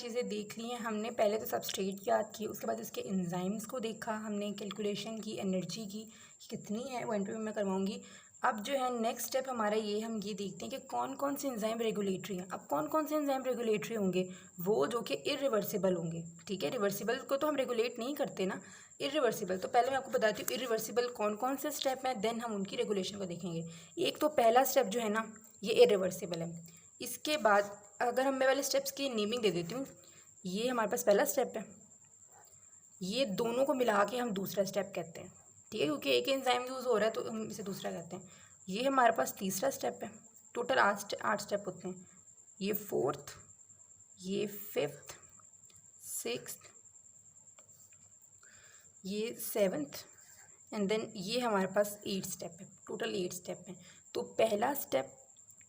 चीज़ें देख ली हैं हमने। पहले तो सबस्ट्रेट याद की, उसके बाद इसके एंजाइम्स को देखा हमने, कैलकुलेशन की एनर्जी की कितनी है वो इंटरव्यू में करवाऊंगी। अब जो है नेक्स्ट स्टेप हमारा ये, हम ये देखते हैं कि कौन कौन से एंजाइम रेगुलेटरी हैं। अब कौन कौन से एंजाइम रेगुलेटरी होंगे, वो जो कि इरिवर्सिबल होंगे। ठीक है, रिवर्सिबल को तो हम रेगुलेट नहीं करते ना, इरिवर्सिबल। तो पहले मैं आपको बताती हूँ इरिवर्सिबल कौन कौन से स्टेप हैं, देन हम उनकी रेगुलेशन को देखेंगे। एक तो पहला स्टेप जो है ना, ये इरिवर्सिबल है। इसके बाद अगर हम मैं वाले स्टेप्स की नेमिंग दे देती हूँ, ये हमारे पास पहला स्टेप है, ये दोनों को मिला के हम दूसरा स्टेप कहते हैं। ठीक है, क्योंकि एक एंजाइम यूज़ हो रहा है तो हम इसे दूसरा कहते हैं। ये हमारे पास तीसरा स्टेप है। टोटल 8 स्टेप होते हैं, ये फोर्थ, ये फिफ्थ, सिक्स्थ, ये सेवन्थ एंड देन ये हमारे पास 8 स्टेप है। टोटल 8 स्टेप हैं। तो पहला स्टेप,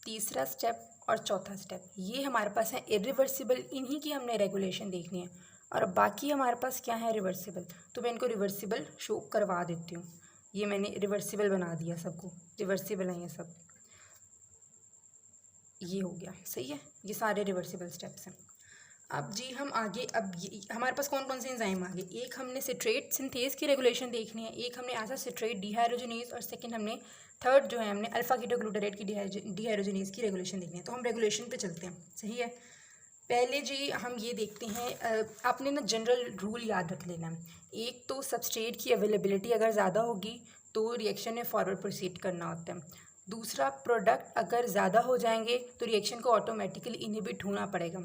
तीसरा स्टेप और चौथा स्टेप ये हमारे पास है इरिवर्सिबल, इन्हीं की हमने रेगुलेशन देखनी है। और बाकी हमारे पास क्या है, रिवर्सिबल। तो मैं इनको रिवर्सिबल शो करवा देती हूँ। ये मैंने रिवर्सिबल बना दिया, सबको रिवर्सिबल है ये सब। ये हो गया, सही है, ये सारे रिवर्सिबल स्टेप्स हैं। अब जी हम आगे, अब ये हमारे पास कौन कौन से एंजाइम आ गए। एक हमने सिट्रेट सिंथेज की रेगुलेशन देखनी है, एक हमने ऐसा सिट्रेट डिहाइड्रोजनेज, और सेकंड हमने थर्ड जो है हमने अल्फा कीटोग्लूटारेट की डिहाइड्रोजनेज की रेगुलेशन देखनी है। तो हम रेगुलेशन पे चलते हैं, सही है। पहले जी हम ये देखते हैं, आपने ना जनरल रूल याद रख लेना है। एक तो सबस्ट्रेट की अवेलेबिलिटी अगर ज़्यादा होगी तो रिएक्शन में फॉरवर्ड प्रोसीड करना होता है। दूसरा, प्रोडक्ट अगर ज़्यादा हो जाएंगे तो रिएक्शन को ऑटोमेटिकली इनहिबिट होना पड़ेगा।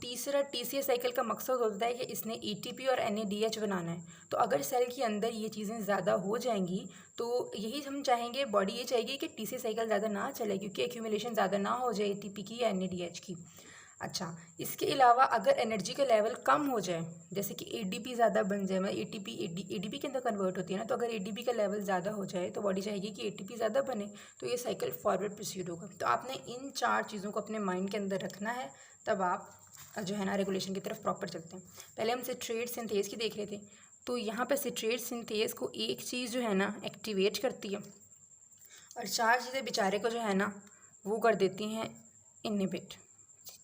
तीसरा, टीसीए साइकिल का मकसद होता है कि इसने एटीपी और एनएडीएच बनाना है। तो अगर सेल के अंदर ये चीज़ें ज़्यादा हो जाएंगी तो यही हम चाहेंगे, बॉडी ये चाहेगी कि टीसीए साइकिल ज़्यादा ना चले, क्योंकि एक्यूमुलेशन ज़्यादा ना हो जाए एटीपी की या एनएडीएच की। अच्छा, इसके अलावा अगर एनर्जी का लेवल कम हो जाए, जैसे कि एडीपी ज़्यादा बन जाए, मतलब एटीपी एडीपी के अंदर कन्वर्ट होती है ना, तो अगर एडीपी का लेवल ज़्यादा हो जाए तो बॉडी चाहेगी कि एटीपी ज़्यादा बने, तो ये साइकिल फॉरवर्ड प्रोसीड होगा। तो आपने इन 4 चीज़ों को अपने माइंड के अंदर रखना है, तब आप जो है ना रेगुलेशन की तरफ प्रॉपर चलते हैं। पहले हम सिट्रेट सिंथेज की देख रहे थे। तो यहाँ पर सिट्रेट सिंथेज को एक चीज़ जो है ना एक्टिवेट करती है, और 4 चीज़ें बेचारे को जो है ना वो कर देती हैं इनहिबिट।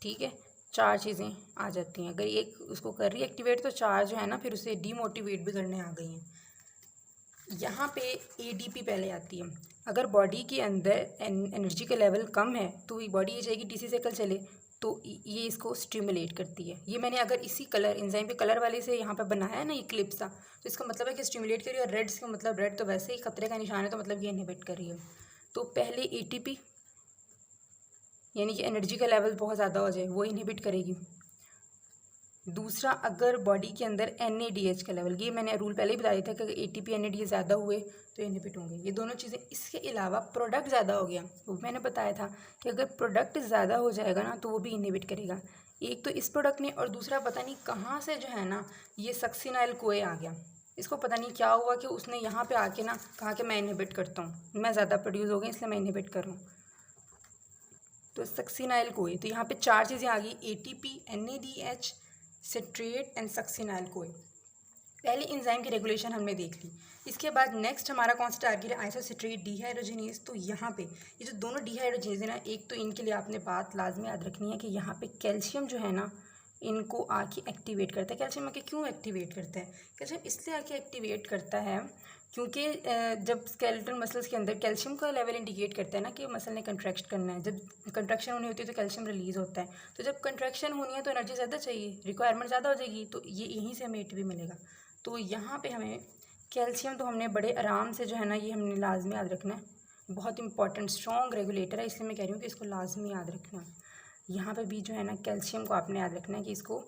ठीक है, 4 चीज़ें आ जाती हैं। अगर एक उसको कर रही है एक्टिवेट, तो 4 जो है ना फिर उसे डीमोटिवेट भी करने आ गई हैं। यहाँ पे एडीपी पहले आती है। अगर बॉडी के अंदर एनर्जी का लेवल कम है तो बॉडी ये चाहेगी टीसी साइकिल चले, तो ये इसको स्टिमुलेट करती है। ये मैंने अगर इसी कलर एंजाइम के कलर वाले से यहाँ पर बनाया है ना, ये क्लिप सा, तो इसका मतलब है कि स्टिमुलेट कर रही है। और रेड का मतलब, रेड तो वैसे ही खतरे का निशान है, तो मतलब ये इनहिबिट कर रही है। तो पहले एटीपी, यानी कि एनर्जी का लेवल बहुत ज़्यादा हो जाए, वो इनहिबिट करेगी। दूसरा, अगर बॉडी के अंदर एनएडीएच का लेवल, ये मैंने रूल पहले ही बताया था कि अगर एटीपी एनएडीएच ज़्यादा हुए तो इनहिबिट होंगे, ये दोनों चीज़ें। इसके अलावा प्रोडक्ट ज़्यादा हो गया, वो मैंने बताया था कि अगर प्रोडक्ट ज़्यादा हो जाएगा ना तो वो भी इनहिबिट करेगा। एक तो इस प्रोडक्ट ने, और दूसरा पता नहीं कहाँ से जो है ना ये सक्सिनाइल कोए आ गया। इसको पता नहीं क्या हुआ कि उसने यहाँ पर आके ना कहा कि मैं इनहिबिट करता हूँ, मैं ज़्यादा प्रोड्यूस हो गई इसलिए मैं इनहिबिट कर रहा हूँ। तो सक्सिनाइल कोए, तो यहाँ पे 4 चीज़ें आ गई, ATP, NADH, citrate and succinyl कोए। पहले एंजाइम की रेगुलेशन हमने देख ली। इसके बाद नेक्स्ट हमारा कौन सा टारगेट है, आइसोसिट्रेट डिहाइड्रोजिनेज। तो यहाँ पे ये जो दोनों डिहाइड्रोजिनेज है ना, एक तो इनके लिए आपने बात लाजमी याद रखनी है कि यहाँ पे कैल्शियम जो है ना इनको आके एक्टिवेट करता है। कैल्शियम आके क्यों एक्टिवेट करता है, कैल्शियम इसलिए आके एक्टिवेट करता है क्योंकि जब स्केलेटल मसल्स के अंदर कैल्शियम का लेवल इंडिकेट करता है ना कि मसल ने कंट्रैक्ट करना है, जब कंट्रैक्शन होनी होती है तो कैल्शियम रिलीज़ होता है। तो जब कंट्रैक्शन होनी है तो एनर्जी ज़्यादा चाहिए, रिक्वायरमेंट ज़्यादा हो जाएगी, तो ये यहीं से हमें एटीपी मिलेगा। तो यहाँ पे हमें कैल्शियम तो हमने बड़े आराम से जो है ना ये हमने लाजमी याद रखना है, बहुत इंपॉर्टेंट स्ट्रॉन्ग रेगुलेटर है, इसलिए मैं कह रही हूँ कि इसको लाजमी याद रखना है। यहाँ पे भी जो है ना कैल्शियम को आपने याद रखना है कि इसको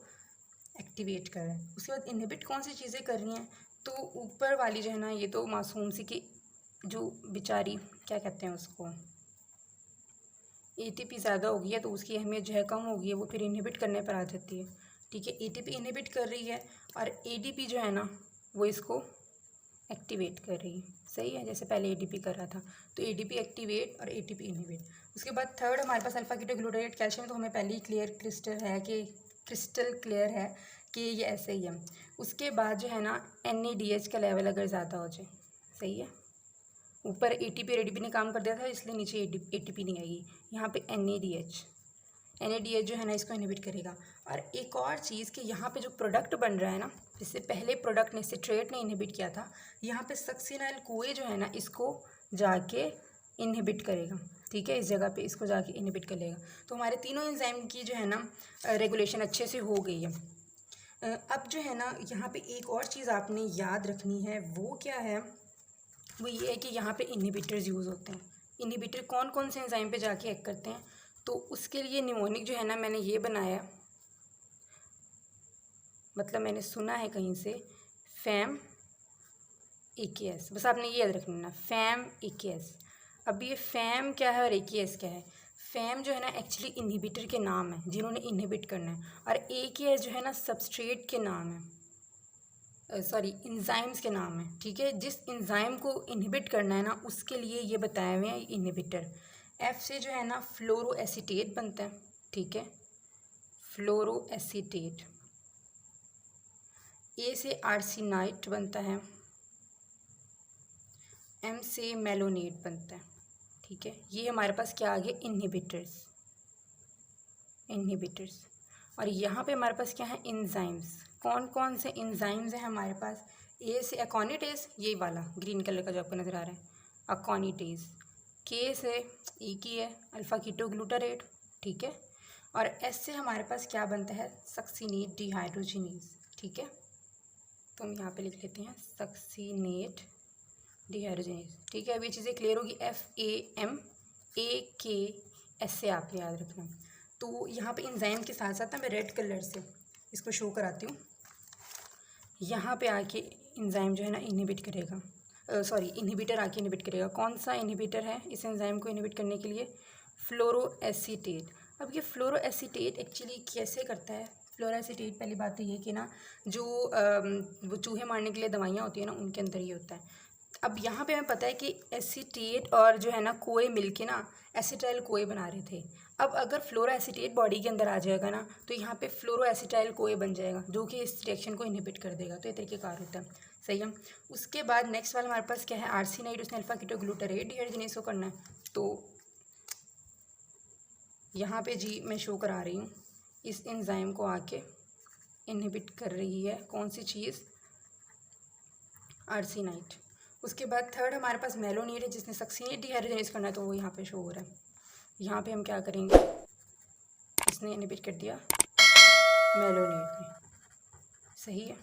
एक्टिवेट कर रहा है। उसके बाद इनहिबिट कौन सी चीज़ें कर रही हैं, तो ऊपर वाली जो है ना ये तो मासूम सी की जो बेचारी क्या कहते हैं उसको, एटीपी ज़्यादा हो गई है तो उसकी अहमियत जो है कम हो गई है, वो फिर इनहिबिट करने पर आ जाती है। ठीक है, एटीपी इनहिबिट कर रही है और एडीपी जो है ना वो इसको एक्टिवेट कर रही है, सही है, जैसे पहले एडीपी कर रहा था। तो एडीपी एक्टिवेट और एटीपी इनहिबिट। उसके बाद थर्ड हमारे पास अल्फा कीटोग्लूटारेट कैल्शियम, तो हमें पहले ही क्रिस्टल क्लियर है कि ये ऐसे ही है। उसके बाद जो है ना एनएडीएच का लेवल अगर ज़्यादा हो जाए, सही है, ऊपर एटीपी और एडीपी ने काम कर दिया था इसलिए नीचे एटीपी नहीं आएगी, यहाँ पे एनएडीएच, NADH जो है ना इसको इनहिबिट करेगा। और एक और चीज़ कि यहाँ पे जो प्रोडक्ट बन रहा है ना, जिससे पहले प्रोडक्ट ने सिट्रेट ने इनहिबिट किया था, यहाँ पे सक्सिनाइल कोए जो है ना इसको जाके इनहिबिट करेगा। ठीक है, इस जगह पे इसको जाके इनहिबिट कर लेगा। तो हमारे तीनों एंजाइम की जो है ना रेगुलेशन अच्छे से हो गई है। अब जो है ना यहाँ पे एक और चीज़ आपने याद रखनी है, वो क्या है, वो ये है कि यहाँ पे इनहिबिटर्स यूज़ होते हैं। इनहिबिटर कौन कौन से एंजाइम पे जाके एक्ट करते हैं, तो उसके लिए निमोनिक जो है ना मैंने ये बनाया, मतलब मैंने सुना है कहीं से, फैम AKS, बस आपने ये याद रखना ना, फैम AKS। अब ये फैम क्या है और AKS क्या है? फैम जो है ना एक्चुअली इनहिबिटर के नाम है जिन्होंने इनहिबिट करना है, और AKS जो है ना सबस्ट्रेट के नाम है, सॉरी इंजाइम्स के नाम है। ठीक है, जिस इंजाइम को इनहिबिट करना है ना उसके लिए ये बताए हुए हैं इनहिबिटर। F से जो है ना फ्लोरो एसीटेट बनता है। ठीक है, फ्लोरो एसीटेट। A से आर्सिनाइट बनता है। M से मेलोनेट बनता है। ठीक है, ये हमारे पास क्या आ गए, इनहिबिटर्स। और यहाँ पे हमारे पास क्या है, इंजाइम्स। कौन कौन से इंजाइम्स हैं हमारे पास? A से अकॉनिटेज, ये वाला ग्रीन कलर का जो आपको नज़र आ रहा है, अकॉनिटेज। K से एक ही है, अल्फ़ा कीटोग्लूटारेट। ठीक है, और S से हमारे पास क्या बनता है, सक्सिनेट डिहाइड्रोजिनेज। ठीक है, तो हम यहाँ पे लिख लेते हैं सक्सिनेट डिहाइड्रोजिनेज। ठीक है, अब ये चीज़ें क्लियर होगी। FAMAK से आपने याद रखना। तो यहाँ पे इंजाइम के साथ साथ ना मैं रेड कलर से इसको शो कराती हूँ। यहाँ पे आके इंजाइम जो है ना इनहिबिट करेगा, सॉरी इनहिबिटर आके इनहिबिट करेगा। कौन सा इनहिबिटर है इस एंजाइम को इनहिबिट करने के लिए? फ्लोरोएसीटेट। अब ये फ्लोरोएसीटेट एक्चुअली कैसे करता है? फ्लोरोएसीटेट, पहली बात तो ये कि ना जो वो चूहे मारने के लिए दवाइयाँ होती है ना उनके अंदर ही होता है। अब यहाँ पे हमें पता है कि एसीटेट और जो है ना कोए मिलके ना एसिटाइल कोए बना रहे थे। अब अगर फ्लोरोएसीटेट बॉडी के अंदर आ जाएगा ना तो यहाँ पे फ्लोरोएसिटाइल कोए बन जाएगा जो कि इस रिएक्शन को इनहिबिट कर देगा। तो ये तरीकेकार होता है, सही है। उसके बाद नेक्स्ट वाला हमारे पास क्या है, आर्सिनाइड। उसने अल्फा कीटोग्लूटारेट डिहाइड्रोजिनेज को करना है। तो यहाँ पे जी मैं शो करा रही हूँ, इस एंजाइम को आके इनहिबिट कर रही है कौन सी चीज़, आर्सिनाइड। उसके बाद थर्ड हमारे पास मेलोनेट है जिसने सक्सिनेट डिहाइड्रोजिनेज करना है, तो वो यहाँ पे शो हो रहा है। यहाँ पे हम क्या करेंगे, इसने इनहिबिट कर दिया मेलोनेट ने, सही है।